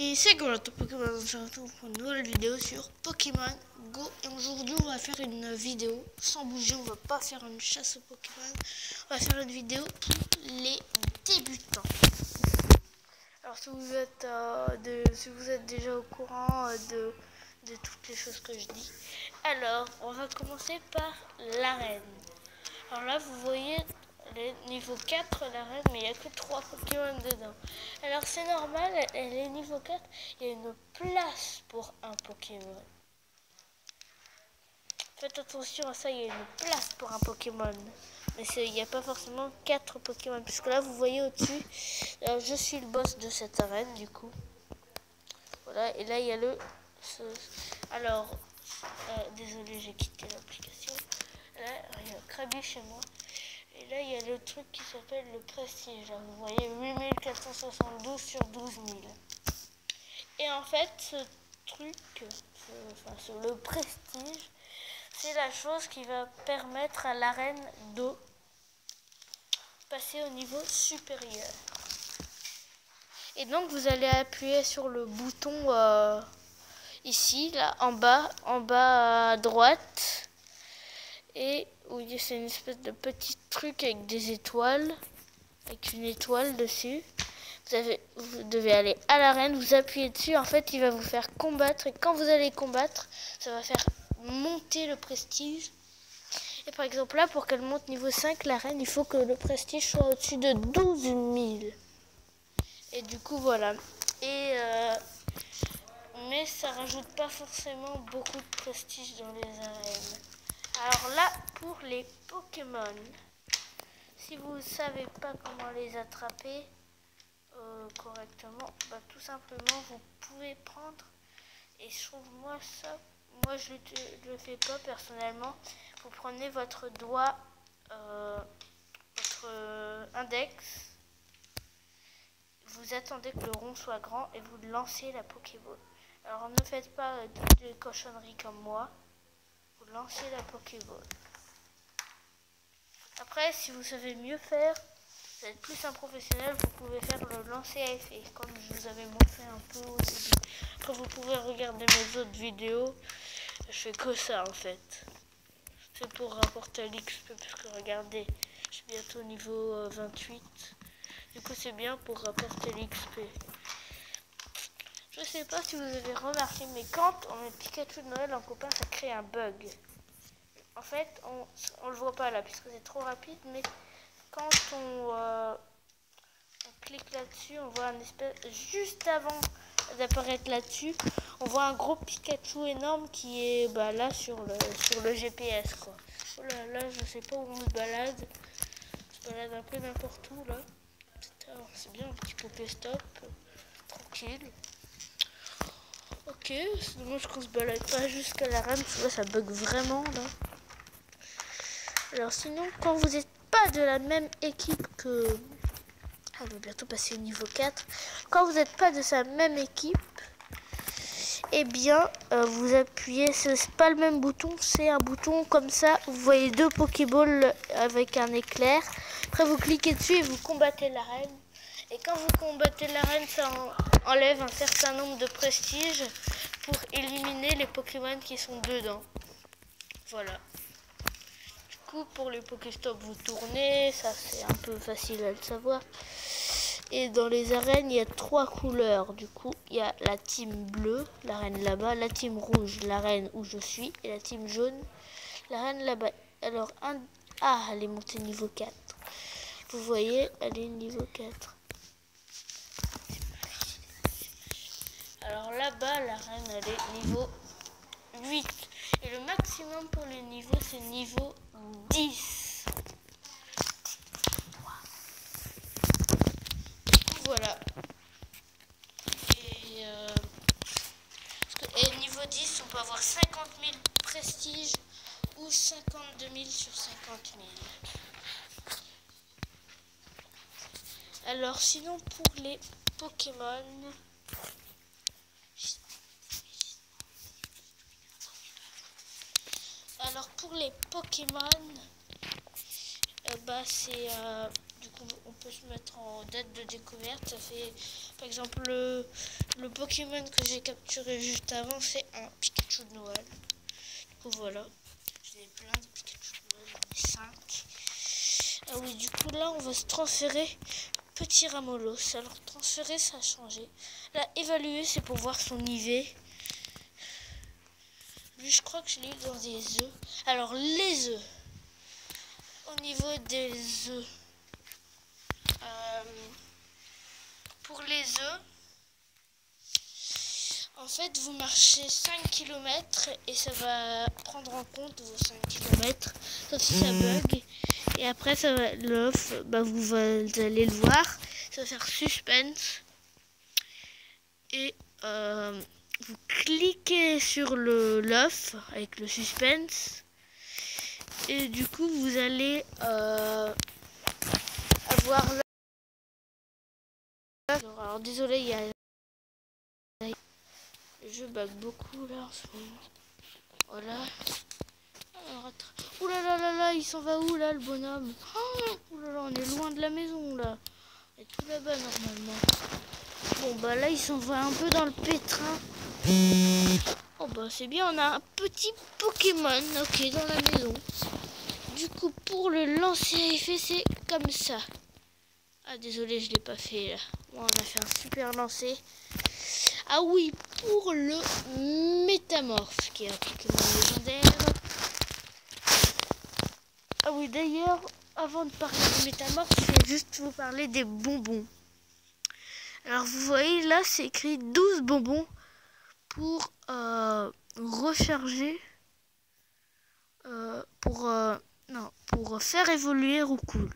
Et c'est Goloto Pokémon, on se retrouve pour une nouvelle vidéo sur Pokémon Go. Et aujourd'hui on va faire une vidéo sans bouger, on va pas faire une chasse aux Pokémon. On va faire une vidéo pour les débutants. Alors si vous êtes déjà au courant de toutes les choses que je dis. Alors on va commencer par l'arène. Alors là vous voyez les niveau 4 l'arène, mais il n'y a que 3 Pokémon dedans. Alors c'est normal, elle est niveau 4, il y a une place pour un Pokémon. Faites attention à ça, il y a une place pour un Pokémon. Mais il n'y a pas forcément 4 Pokémon. Puisque là vous voyez au-dessus, je suis le boss de cette arène du coup. Voilà, et là il y a le... Alors, désolé j'ai quitté l'application. Là il y a Krabi chez moi. Et là, il y a le truc qui s'appelle le prestige. Là, vous voyez, 8472 sur 12 000. Et en fait, ce truc, le prestige, c'est la chose qui va permettre à l'arène de passer au niveau supérieur. Et donc, vous allez appuyer sur le bouton ici, là, en bas à droite. Et oui, c'est une espèce de petit truc avec des étoiles, avec une étoile dessus. Vous devez aller à l'arène, vous appuyez dessus, en fait il va vous faire combattre. Et quand vous allez combattre, ça va faire monter le prestige. Et par exemple là, pour qu'elle monte niveau 5, l'arène, il faut que le prestige soit au-dessus de 12 000. Et du coup voilà. Mais ça rajoute pas forcément beaucoup de prestige dans les arènes. Alors là, pour les Pokémon, si vous ne savez pas comment les attraper correctement, tout simplement vous pouvez prendre, et je trouve moi je le fais pas personnellement, vous prenez votre doigt, votre index, vous attendez que le rond soit grand et vous lancez la Pokéball. Alors ne faites pas de cochonneries comme moi. Vous lancez la Pokéball. Après, si vous savez mieux faire, vous êtes plus un professionnel, vous pouvez faire le lancer à effet, comme je vous avais montré un peu au début. Après, vous pouvez regarder mes autres vidéos. Je fais que ça en fait. C'est pour rapporter l'XP, parce que regardez, je suis bientôt niveau 28. Du coup, c'est bien pour rapporter l'XP. Je sais pas si vous avez remarqué, mais quand on met Pikachu de Noël en copain, ça crée un bug. En fait, on le voit pas là, puisque c'est trop rapide, mais quand on clique là-dessus, on voit un espèce, juste avant d'apparaître là-dessus, on voit un gros Pikachu énorme qui est là sur le GPS quoi. Oh là, je sais pas où on se balade. On se balade un peu n'importe où là. C'est bien un petit Pokéstop, tranquille. Ok, c'est dommage qu'on se balade pas jusqu'à l'arène, parce que là ça bug vraiment là. Alors sinon, quand vous n'êtes pas de la même équipe que... On va bientôt passer au niveau 4. Quand vous n'êtes pas de sa même équipe, eh bien, vous appuyez... C'est pas le même bouton, c'est un bouton comme ça. Vous voyez 2 Pokéballs avec un éclair. Après, vous cliquez dessus et vous combattez l'arène. Et quand vous combattez l'arène, ça enlève un certain nombre de prestige pour éliminer les Pokémon qui sont dedans. Voilà. Pour les Pokéstop, vous tournez, ça c'est un peu facile à le savoir. Et dans les arènes, il y a 3 couleurs. Du coup, il y a la team bleue, l'arène là-bas, la team rouge, l'arène où je suis, et la team jaune, l'arène là-bas. Alors, elle est montée niveau 4. Vous voyez, elle est niveau 4. Alors là-bas, l'arène, elle est niveau 8. Et le maximum pour les niveaux, c'est niveau 10. Voilà. Et niveau 10, on peut avoir 50 000 prestige ou 52 000 sur 50 000. Alors sinon, pour les Pokémon... Alors pour les Pokémon, c'est du coup on peut se mettre en date de découverte. Ça fait par exemple le le Pokémon que j'ai capturé juste avant, c'est un Pikachu de Noël. Du coup, voilà. J'ai plein de Pikachu de Noël, j'en ai 5. Ah oui, du coup, là, on va se transférer Petit Ramolos. Alors, transférer, ça a changé. Là, évaluer, c'est pour voir son IV. Lui, je crois que je l'ai eu dans des œufs. Alors, les œufs. Au niveau des œufs. Pour les œufs, en fait, vous marchez 5 km et ça va prendre en compte vos 5 km. Sauf si ça bug. Et après, ça va, l'œuf, bah, vous allez le voir. Ça va faire suspense. Et vous cliquez sur l'œuf avec le suspense. Et du coup, vous allez avoir l'œuf. Alors, désolé, il y a... Le jeu bug beaucoup là en ce moment. Voilà. Alors, ouh là là là là, il s'en va où là le bonhomme? Ouh là là, on est loin de la maison là. On est tout là-bas normalement. Bon bah là, il s'en va un peu dans le pétrin. Oh bah c'est bien, on a un petit Pokémon, ok, dans la maison. Du coup, pour le lancer à effet, c'est comme ça. Ah désolé, je l'ai pas fait là. Bon, on a fait un super lancer. Ah oui, pour le métamorphe, qui est un Pokémon légendaire. Ah oui, d'ailleurs, avant de parler du métamorphe, je vais juste vous parler des bonbons. Alors vous voyez, là, c'est écrit 12 bonbons pour recharger, pour faire évoluer Roucoule.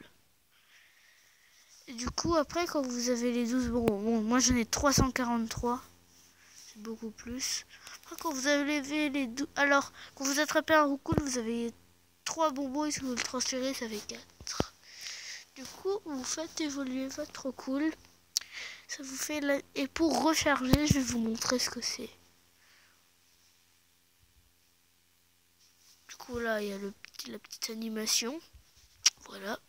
Et du coup, après, quand vous avez les 12 bonbons, bon, moi j'en ai 343. Beaucoup plus. Après, quand vous avez les 12, alors quand vous attrapez un Roucoule, vous avez 3 bonbons et si vous le transférez, ça fait 4. Du coup, vous faites évoluer votre Roucoule. Ça vous fait et pour recharger, je vais vous montrer ce que c'est. Du coup, là, il y a la petite animation. Voilà.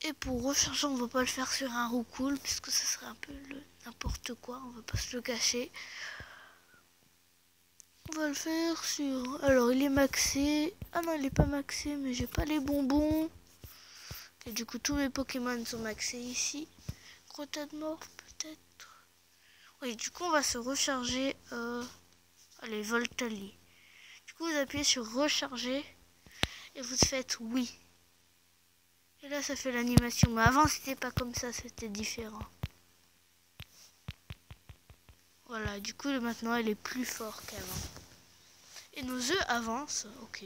Et pour recharger, on va pas le faire sur un Roucoule puisque ça serait un peu n'importe quoi. On va pas se le cacher. On va le faire sur... Alors, il est maxé. Ah non, il est pas maxé, mais j'ai pas les bonbons. Et du coup, tous mes Pokémon sont maxés ici. Crotadmorph, peut-être. Oui, du coup, on va se recharger. Allez, Voltali. Du coup, vous appuyez sur recharger. Et vous faites oui. Et là, ça fait l'animation. Mais avant, c'était pas comme ça, c'était différent. Voilà, du coup, maintenant, elle est plus forte qu'avant. Et nos œufs avancent, ok.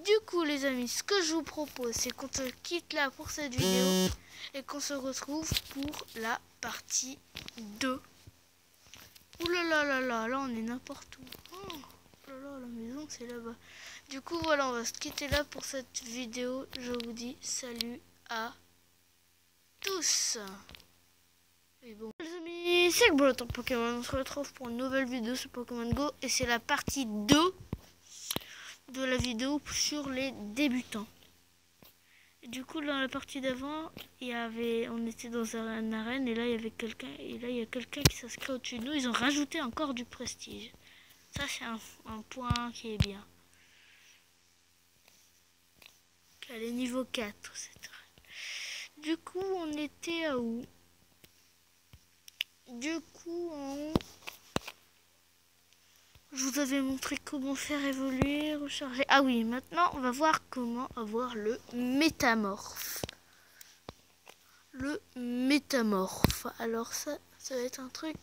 Du coup, les amis, ce que je vous propose, c'est qu'on se quitte là pour cette vidéo. Et qu'on se retrouve pour la partie 2. Ouh là là là là, là, on est n'importe où. Oh là là, la maison, c'est là-bas. Du coup, voilà, on va se quitter là pour cette vidéo. Je vous dis salut à tous. Et bon, les amis, c'est le Breton Pokémon. On se retrouve pour une nouvelle vidéo sur Pokémon Go. Et c'est la partie 2 de la vidéo sur les débutants. Et du coup, dans la partie d'avant, on était dans un arène. Et là, il y avait quelqu'un. Et là, il y a quelqu'un qui s'inscrit au-dessus de nous. Ils ont rajouté encore du prestige. Ça, c'est un point qui est bien. Elle est niveau 4, cette arène. Du coup, on était à où? Du coup, je vous avais montré comment faire évoluer, recharger. Ah oui, maintenant, on va voir comment avoir le métamorphe. Le métamorphe. Alors ça va être un truc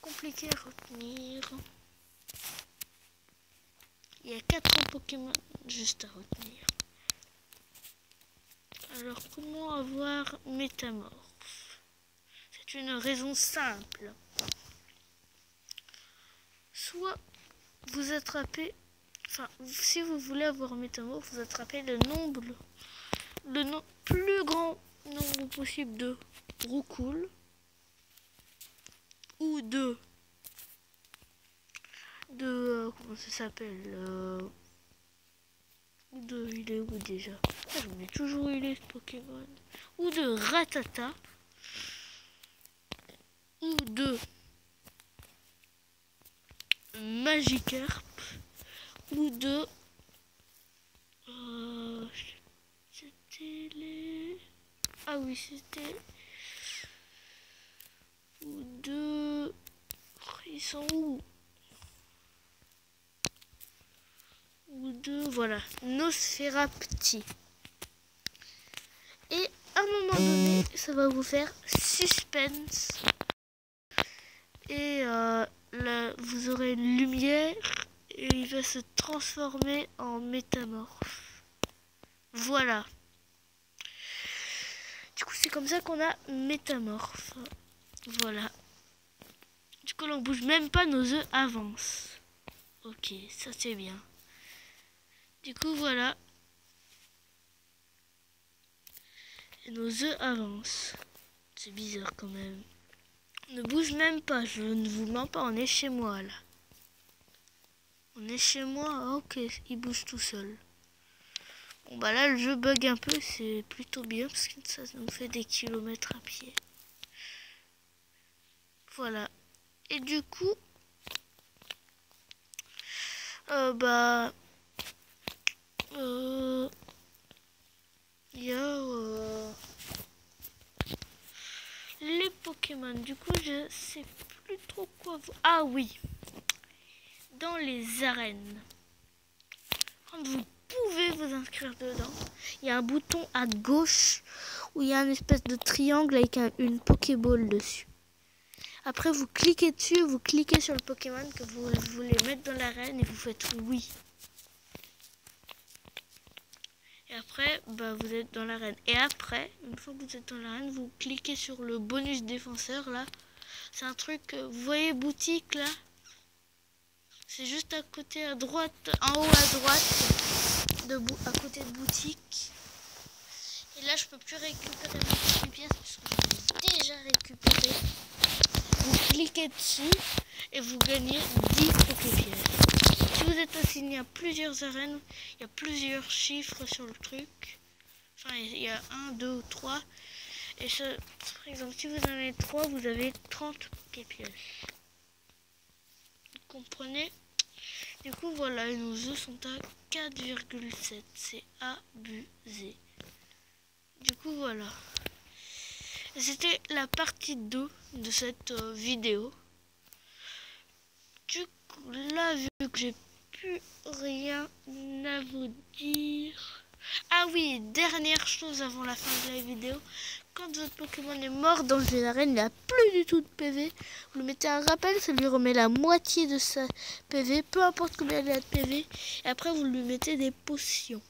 compliqué à retenir. Il y a 4 Pokémon juste à retenir. Alors, comment avoir métamorphe? C'est une raison simple. Soit vous attrapez, enfin, si vous voulez avoir métamorphe, vous attrapez le plus grand nombre possible de Roucoule ou de comment ça s'appelle il est où déjà? Je me dis toujours où il est ce Pokémon. Ou de Rattata. Ou de Magikarp. Ou de... c'était les... Ah oui, c'était... Ou de... Ils sont où? Ou de... Voilà, Nosferapti. Et à un moment donné, ça va vous faire suspense. Et là, vous aurez une lumière et il va se transformer en métamorphe. Voilà. Du coup, c'est comme ça qu'on a métamorphe. Voilà. Du coup, là, on bouge même pas, nos œufs avancent. Ok, ça c'est bien. Du coup, voilà. Et nos œufs avancent. C'est bizarre quand même. On ne bouge même pas, je ne vous mens pas, on est chez moi là. On est chez moi, ok, il bouge tout seul. Bon bah là le jeu bug un peu, c'est plutôt bien parce que ça nous fait des kilomètres à pied. Voilà. Et du coup, il y a les Pokémon. Du coup, je sais plus trop quoi vous... Ah oui, dans les arènes. Quand vous pouvez vous inscrire dedans, il y a un bouton à gauche où il y a une espèce de triangle avec une Pokéball dessus. Après, vous cliquez dessus, vous cliquez sur le Pokémon que vous voulez mettre dans l'arène et vous faites oui. Et après, vous êtes dans l'arène. Et après, une fois que vous êtes dans l'arène, vous cliquez sur le bonus défenseur là. C'est un truc, vous voyez boutique là. C'est juste à côté à droite, en haut à droite, à côté de boutique. Et là, je peux plus récupérer mes pièces parce que j'en ai déjà récupéré. Vous cliquez dessus et vous gagnez 10 Poképièces. Si vous êtes assigné à plusieurs arènes, il y a plusieurs chiffres sur le truc. Enfin, il y a 1, 2 ou 3. Et ça, par exemple, si vous en avez 3, vous avez 30 Poképièces. Vous comprenez? Du coup, voilà, nos œufs sont à 4,7. C'est abusé. Du coup, voilà. C'était la partie 2 de cette vidéo. Du coup, là, vu que j'ai plus rien à vous dire... Ah oui, dernière chose avant la fin de la vidéo. Quand votre Pokémon est mort dans une arène, il n'a plus du tout de PV. Vous lui mettez un rappel, ça lui remet la moitié de sa PV, peu importe combien il a de PV. Et après, vous lui mettez des potions.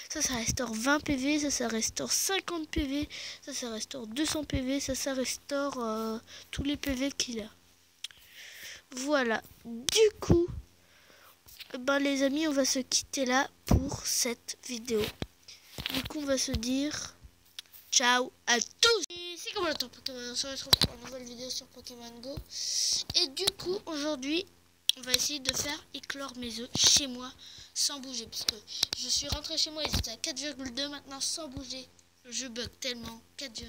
Ça restaure 20 PV, ça restaure 50 PV, ça restaure 200 PV, ça restaure tous les PV qu'il a. Voilà. Du coup, les amis, on va se quitter là pour cette vidéo. Du coup, on va se dire ciao à tous. C'est comme le temps Pokémon, on se retrouve pour une nouvelle vidéo sur Pokémon Go. Et du coup, aujourd'hui, on va essayer de faire éclore mes œufs chez moi sans bouger. Parce que je suis rentrée chez moi, ils étaient à 4,2 maintenant sans bouger. Je bug tellement, 4,92.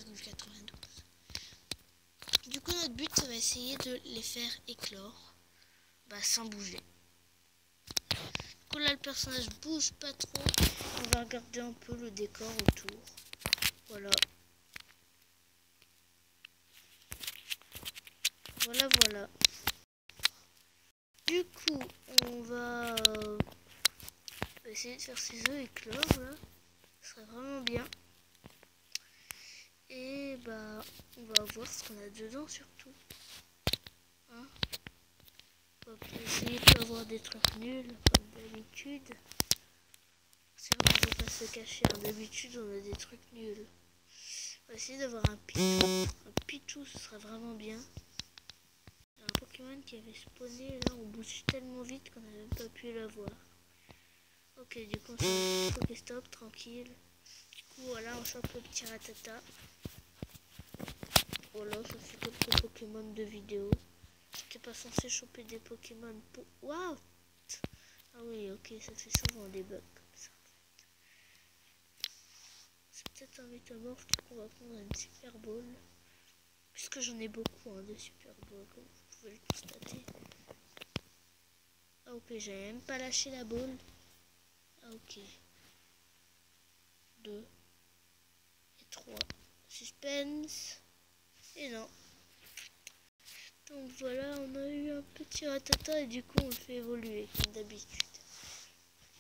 Du coup, notre but, ça va essayer de les faire éclore sans bouger. Du coup, là, le personnage bouge pas trop. On va regarder un peu le décor autour. Voilà. Voilà. Du coup, on va essayer de faire ces œufs éclore là. Ce serait vraiment bien. Et on va voir ce qu'on a dedans surtout. Hein, on va essayer d'avoir des trucs nuls comme d'habitude. C'est vrai qu'on ne peut pas se cacher. D'habitude, on a des trucs nuls. On va essayer d'avoir un Pichu. Un Pichu, ce sera vraiment bien. Un Pokémon qui avait spawné, là on bouge tellement vite qu'on n'a même pas pu l'avoir. Ok, du coup on chope Pokéstop, tranquille. Du coup voilà, on chope le petit Rattata. Voilà, ça fait quelques Pokémon de vidéo. t'es pas censé choper des Pokémon pour... Waouh! Ah oui, ok, ça fait souvent des bugs comme ça. C'est peut-être un métamorphe, du coup on va prendre une Super Ball. Puisque j'en ai beaucoup hein, de Super Ball, comme vous pouvez le constater. Ah ok, j'avais même pas lâché la boule. Ah ok. 2 et 3. Suspense. Et non. Donc voilà, on a eu un petit ratata et du coup on le fait évoluer comme d'habitude.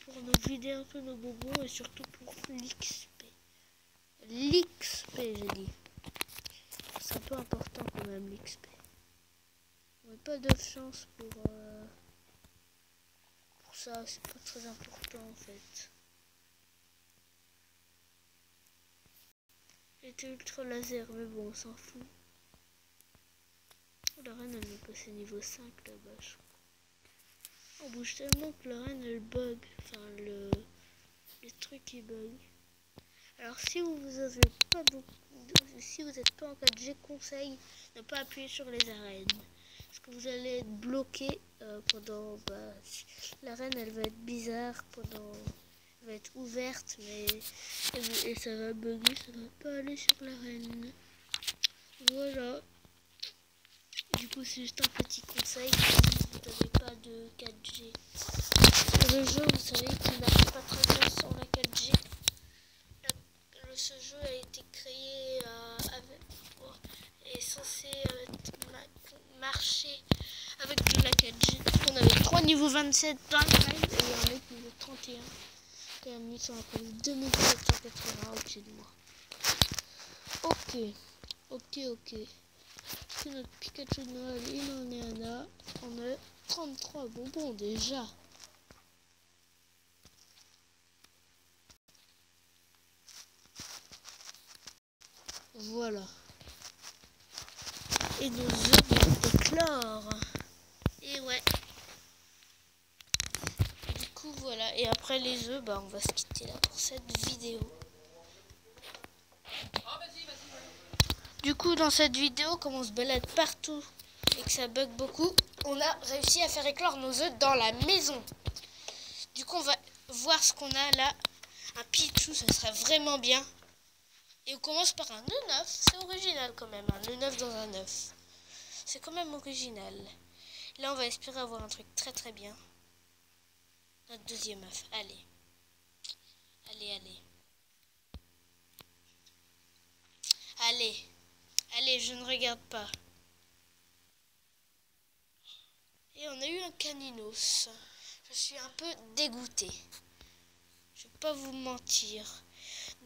Pour nous vider un peu nos bonbons et surtout pour l'XP. L'XP j'ai dit. C'est un peu important quand même l'XP. On n'a pas de chance pour ça, c'est pas très important en fait. J'étais ultra laser mais bon on s'en fout. Oh, la reine elle est passée niveau 5 là-bas je crois. On bouge tellement que la reine elle bug. Enfin les trucs qui bug. Alors si vous avez pas beaucoup, si vous n'êtes pas en 4G, conseil ne pas appuyer sur les arènes. Parce que vous allez être bloqué pendant... l'arène elle va être bizarre pendant... Elle va être ouverte mais... Et ça va bugger, ça va pas aller sur l'arène. Voilà. Du coup c'est juste un petit conseil si vous n'avez pas de 4G. Le jeu vous savez qu'il marche pas très bien sur la 4G. Ce jeu a été créé est censé marcher avec de la 4G. On avait 3 niveaux 27 dans le live et un autre niveau 31. Et un mission appelle 2780 au-dessus de moi. Ok. C'est notre Pikachu de Noël, il en est un là. On a 33 bonbons déjà. Voilà. Et nos œufs vont éclore. Et ouais. Du coup voilà. Et après les œufs, on va se quitter là pour cette vidéo. Du coup dans cette vidéo, comme on se balade partout et que ça bug beaucoup, on a réussi à faire éclore nos œufs dans la maison. Du coup on va voir ce qu'on a là. Un Pichu, ça serait vraiment bien. Et on commence par un œuf neuf. C'est original quand même, un œuf neuf dans un œuf. C'est quand même original. Là, on va espérer avoir un truc très très bien. Notre deuxième œuf. Allez, je ne regarde pas. Et on a eu un Caninos. Je suis un peu dégoûtée. Je vais pas vous mentir.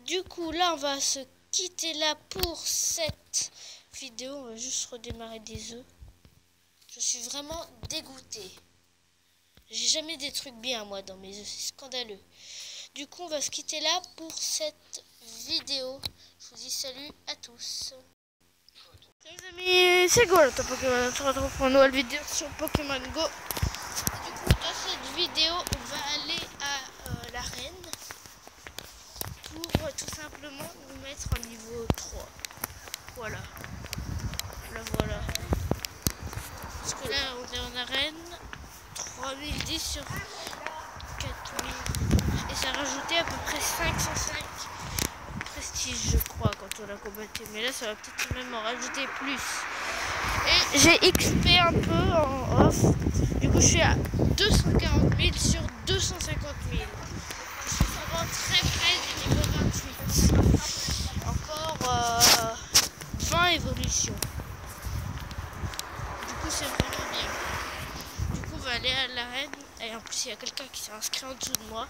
Du coup, là, on va se quitter là pour cette vidéo. On va juste redémarrer des œufs. Je suis vraiment dégoûtée. J'ai jamais des trucs bien, moi, dans mes œufs. C'est scandaleux. Du coup, on va se quitter là pour cette vidéo. Je vous dis salut à tous. Salut les amis, c'est Gold Pokémon. On se retrouve pour une nouvelle vidéo sur Pokémon Go. Du coup, dans cette vidéo, on va aller à l'arène pour tout simplement nous mettre en niveau 3. Voilà. Voilà. Parce que là, on est en arène. 3010 sur 4000. Et ça a rajouté à peu près 505 prestige, je crois, quand on a combattu. Mais là, ça va peut-être même en rajouter plus. Et j'ai XP un peu en off. Du coup, je suis à 240 000 sur 250 000. Je suis vraiment très près du niveau 28. Encore 20 évolutions. Du coup, c'est vraiment bien. Du coup, on va aller à l'arène. Et en plus, il y a quelqu'un qui s'est inscrit en dessous de moi.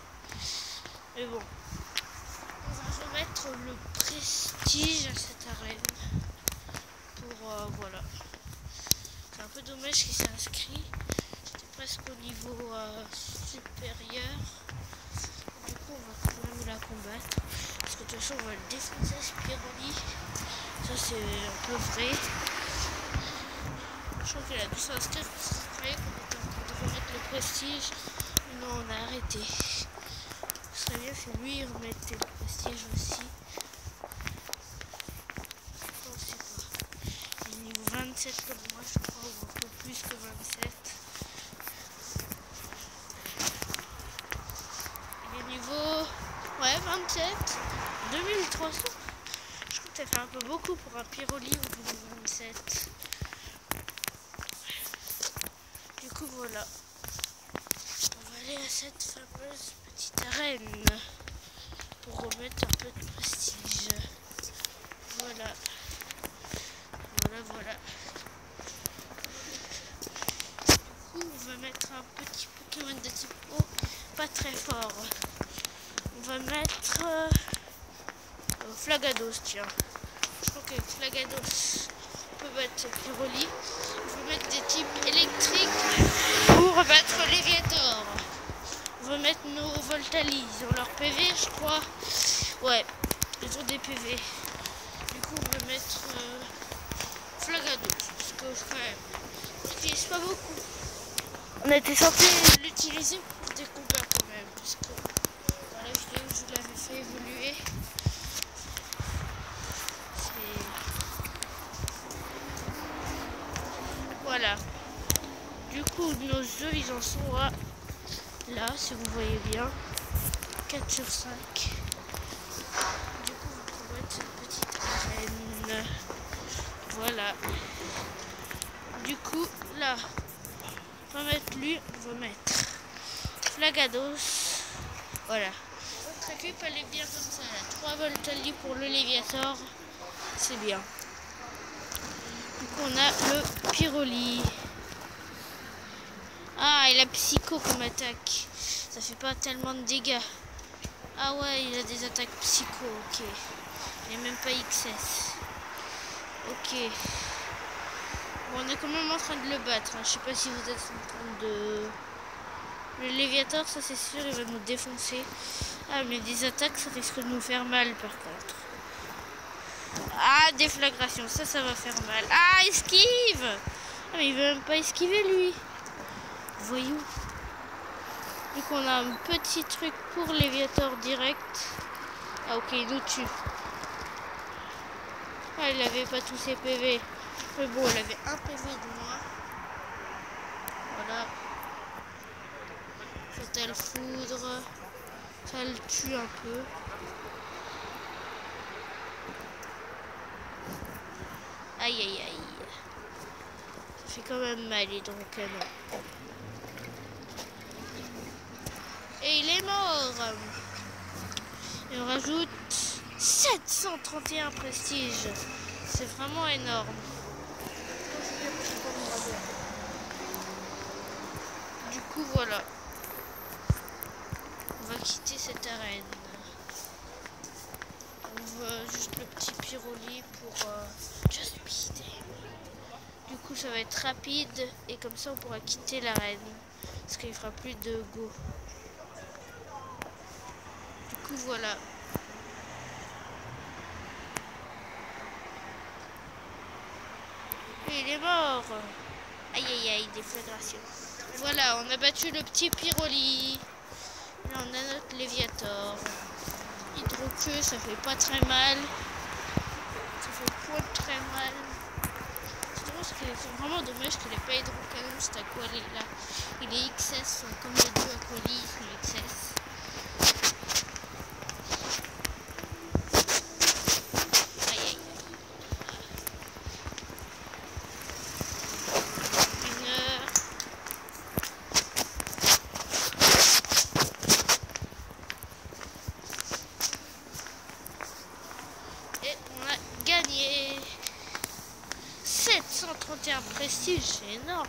Mais bon. On va remettre le prestige à cette arène. Pour, voilà. C'est un peu dommage qu'il s'est inscrit. J'étais presque au niveau supérieur. Du coup, on va quand même la combattre. Parce que de toute façon, on va le défoncer, Spiroli. Ça, c'est un peu vrai. Je crois qu'il a dû s'inscrire parce qu'il croyait qu'on était en train de remettre le prestige. Mais non, on a arrêté. Ce serait bien que lui remette le prestige aussi. Je sais pas. Il est niveau 27 comme moi, je crois, ou un peu plus. plus que 27. Il est niveau 27. 2300. Je trouve que ça fait un peu beaucoup pour un Pyroli au niveau 27. Du coup voilà. On va aller à cette fameuse petite arène pour remettre un peu de prestige. Voilà. Voilà. Du coup, on va mettre un petit Pokémon de type eau, pas très fort. On va mettre Flagados, tiens. Je crois qu'avec Flagados, on peut mettre Pyroli. On va mettre des types électriques pour battre Léviator. On va mettre nos Voltalis. Ils ont leur PV, je crois. Ouais, ils ont des PV. Du coup, on va mettre Flagados. Parce que quand même, on l'utilise pas beaucoup. On a été censé l'utiliser pour des combats quand même. Parce que dans la vidéo, je vous l'avais fait évoluer. Voilà. Du coup, nos œufs, ils en sont à là, si vous voyez bien. 4 sur 5. Du coup, vous pouvez mettre cette petite arène. Voilà. Du coup, là, on va mettre lui, on va mettre Flagados. Voilà. Notre équipe, elle est bien comme ça. Là. 3 Voltalis pour le Léviator. C'est bien. Du coup, on a le Pyroli. Ah, il a Psycho comme attaque. Ça fait pas tellement de dégâts. Ah ouais, il a des attaques Psycho, ok. Il n'est même pas XS. Ok. Bon, on est quand même en train de le battre. Hein. Je sais pas si vous êtes en train de... Le Léviator, ça c'est sûr, il va nous défoncer. Ah, mais des attaques, ça risque de nous faire mal par contre. Ah, déflagration, ça va faire mal. Ah, esquive! Ah, mais il veut même pas esquiver lui. Voyou. Du coup, on a un petit truc pour Léviator direct. Ah, ok, il nous tue. Ah, il avait pas tous ses PV. Mais bon, il avait un PV de moins. Voilà. Fatal foudre. Ça le tue un peu. Aïe, aïe, aïe. Ça fait quand même mal, les drôles canon. Et il est mort. Et on rajoute 731 prestige. C'est vraiment énorme. Du coup, voilà. On va quitter cette arène. On veut juste le petit Pyroli pour just beat him. Du coup, ça va être rapide et comme ça, on pourra quitter l'arène. Parce qu'il ne fera plus de go. Du coup, voilà. Et il est mort. Aïe, aïe, aïe, déflagration. Voilà, on a battu le petit Pyroli. Là, on a notre Léviator. Hydroqueue, ça fait pas très mal. Ça fait pas très mal. C'est vraiment dommage qu'il n'ait pas hydrocanon, cet Aquali là. Il est XS, comme les deux Aquali, ils sont XS. Aïe aïe. Une heure. Et on a gagné 731 prestige, c'est énorme.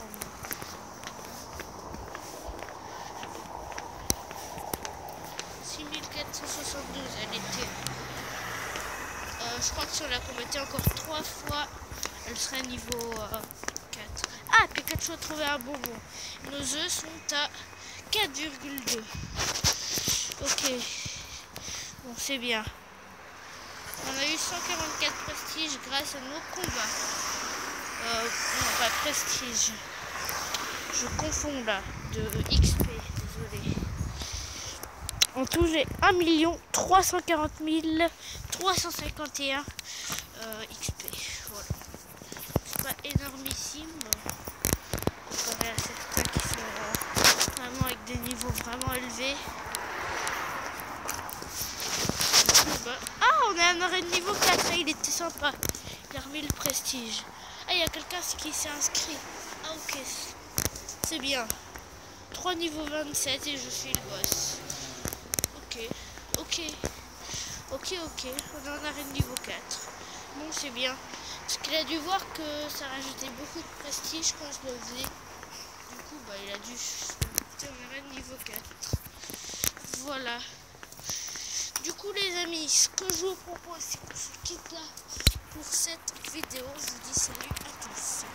Elle était. Je crois que si on la combattait encore 3 fois, elle serait niveau 4. Ah, Pikachu a trouvé un bonbon. Nos œufs sont à 4,2. Ok. Bon, c'est bien. On a eu 144 prestiges grâce à nos combats. Non, pas prestige. Je confonds là, de XP, désolé. En tout, j'ai 1 340 351 XP. Voilà. C'est pas énormissime. qui sont vraiment avec des niveaux vraiment élevés. Ah, on est à un arène niveau 4, là, il était sympa. Il a remis le prestige. Ah, il y a quelqu'un qui s'est inscrit. Ah, ok, c'est bien. 3 niveaux 27 et je suis le boss. Ok, ok. Ok, on est en arène niveau 4. Bon, c'est bien. Parce qu'il a dû voir que ça rajoutait beaucoup de prestige quand je le faisais. Du coup, bah, il a dû monter en arène niveau 4. Voilà. Du coup, les amis, ce que je vous propose, c'est qu'on se quitte là pour cette vidéo. Je vous dis salut à tous.